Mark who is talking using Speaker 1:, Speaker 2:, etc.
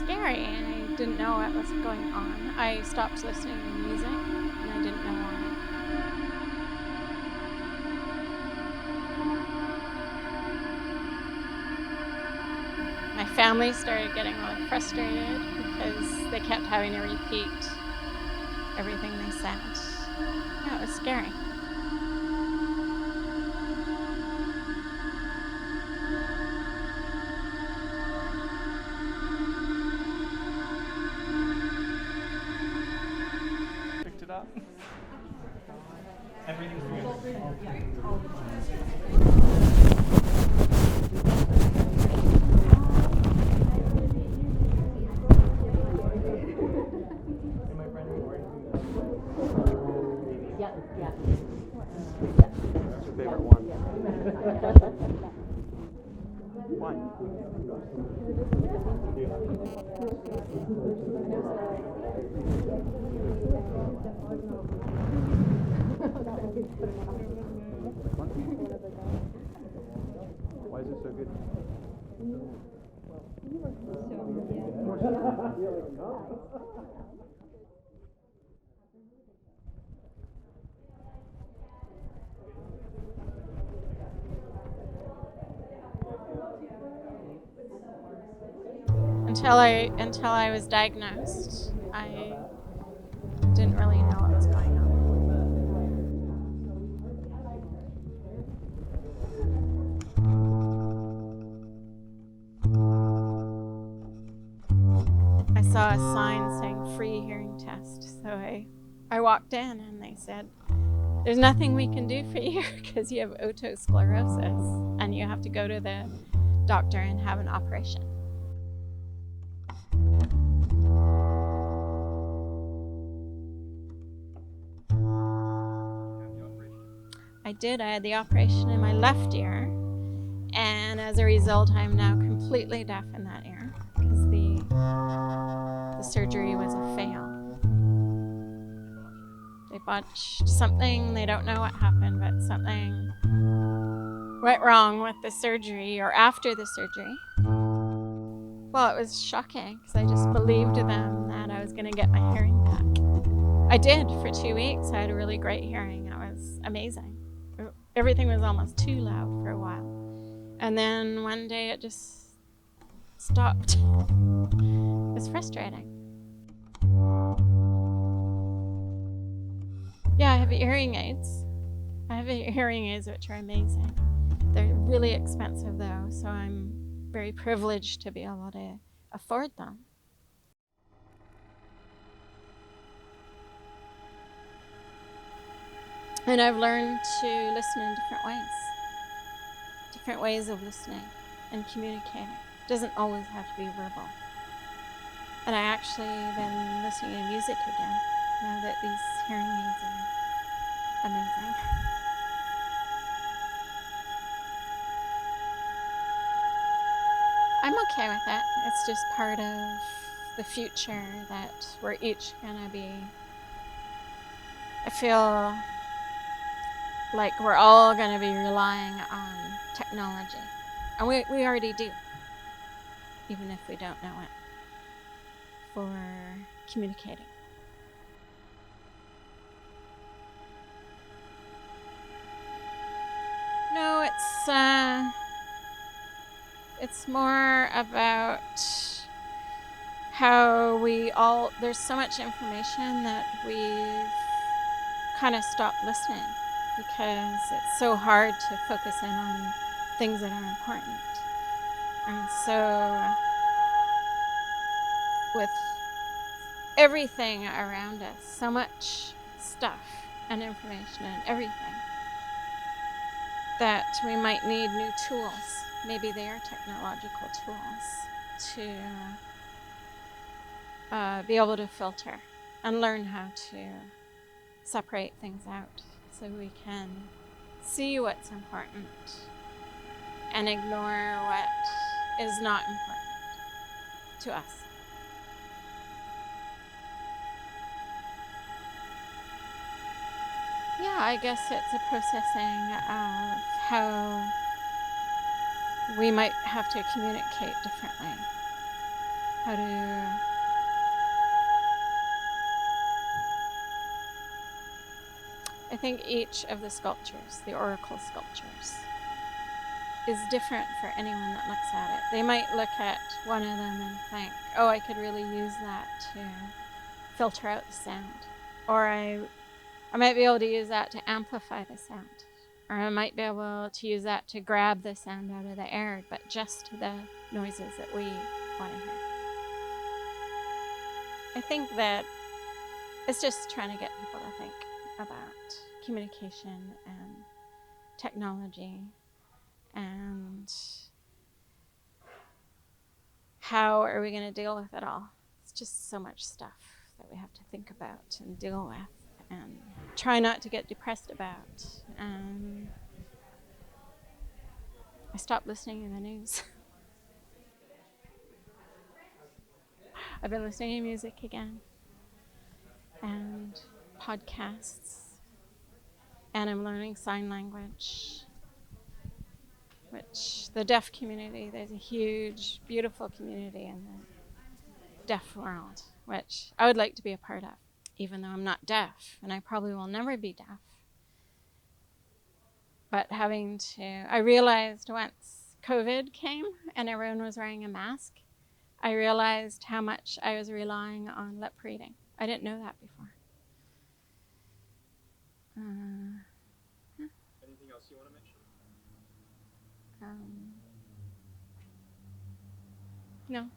Speaker 1: scary, and I didn't know what was going on. I stopped listening to music, and I didn't know why. My family started getting really frustrated because they kept having to repeat everything they said. Yeah, it was scary.
Speaker 2: Picked it up. Everything's good. What's your favorite one? Why? Why is it so good?
Speaker 1: Until I was diagnosed, I didn't really know what was going on. I saw a sign saying free hearing test, so I walked in and they said, there's nothing we can do for you because you have otosclerosis and you have to go to the doctor and have an operation. I did. I had the operation in my left ear, and as a result, I'm now completely deaf in that ear because the surgery was a fail. They botched something. They don't know what happened, but something went wrong with the surgery or after the surgery. Well, it was shocking because I just believed them that I was going to get my hearing back. I did for 2 weeks. I had a really great hearing. It was amazing. Everything was almost too loud for a while. And then one day it just stopped. It was frustrating. Yeah, I have hearing aids. I have hearing aids which are amazing. They're really expensive though, so I'm very privileged to be able to afford them. And I've learned to listen in different ways of listening and communicating. It doesn't always have to be verbal. And I actually been listening to music again now that these hearing aids are amazing. I'm okay with it. It's just part of the future that we're each gonna be. I feel like we're all going to be relying on technology. And we already do, even if we don't know it, for communicating. No, it's more about how there's so much information that we've kind of stopped listening because it's so hard to focus in on things that are important. And so with everything around us, so much stuff and information and everything, that we might need new tools. Maybe they are technological tools to be able to filter and learn how to separate things out so we can see what's important and ignore what is not important to us. Yeah, I guess it's a processing of how we might have to communicate differently. how to I think each of the sculptures, the Aurical sculptures, is different for anyone that looks at it. They might look at one of them and think, oh, I could really use that to filter out the sound. Or I might be able to use that to amplify the sound. Or I might be able to use that to grab the sound out of the air, but just the noises that we want to hear. I think that it's just trying to get people to think about communication and technology and how are we going to deal with it all. It's just so much stuff that we have to think about and deal with and try not to get depressed about. I stopped listening to the news. I've been listening to music again and podcasts, and I'm learning sign language, which the deaf community, there's a huge, beautiful community in the deaf world, which I would like to be a part of, even though I'm not deaf, and I probably will never be deaf. But I realized once COVID came and everyone was wearing a mask, I realized how much I was relying on lip reading. I didn't know that before.
Speaker 2: Anything else you want to mention?
Speaker 1: No.